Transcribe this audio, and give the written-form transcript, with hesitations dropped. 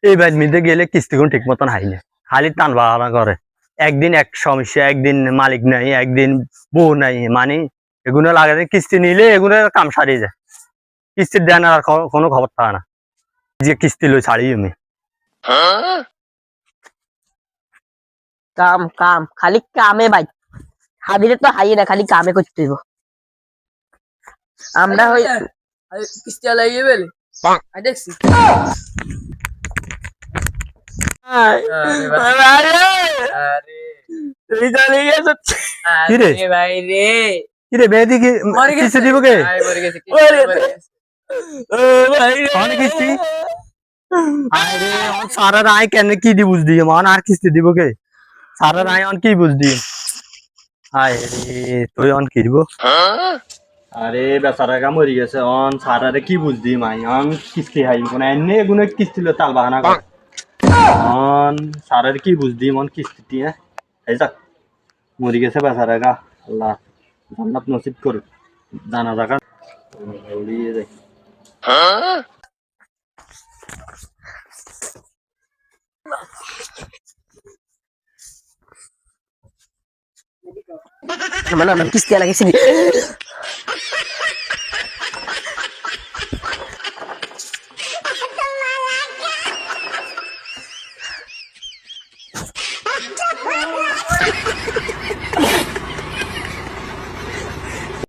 এই বাইর মিদে গেলে কিস্তি কোন ঠিক মতন হাই না, খালি টান বাহানা করে। একদিন এক সমস্যা, একদিন মালিক নাই, একদিন বউ নাই, মানে এগুলো লাগে কিস্তি নিলে এগুলো কাম সারিয়ে যায়। কিস্তির দেন আর কোনো খবর থাকে না, যে কিস্তি লই ছাড়ি আমি। কাম কাম খালি কামে ভাই, হাবিলে তো হাই না, খালি কামে করতে হইব। আমরা হই কিস্তি লাগিয়ে বেলে দেখছি। কিরে ভাই রে, কিরে বেদি কি কিস্তি দিব কে? অনেক কিস্তি আরে অন সারা রায় কেন কি দি বুঝ দিয়ে মান আর কিস্তি দিব কে? সারা রায় অন কি বুঝ দিয়ে আয় রে তুই অন কি দিব? আরে বেচারা কা মরি গেছে, অন সারারে কি বুঝ দি মাই অন কিস্তি হাই কোন এনে গুনে কিস্তি লো তাল বাহানা কর। অন সারারে কি বুঝ দি মন কিস্তি দিয়ে এই যাক মরি গেছে বেচারা কা, আল্লাহ জান্নাত নসিব করুক। জানা জায়গা উড়িয়ে দেখ। মানে কিস্তি লাগাইছি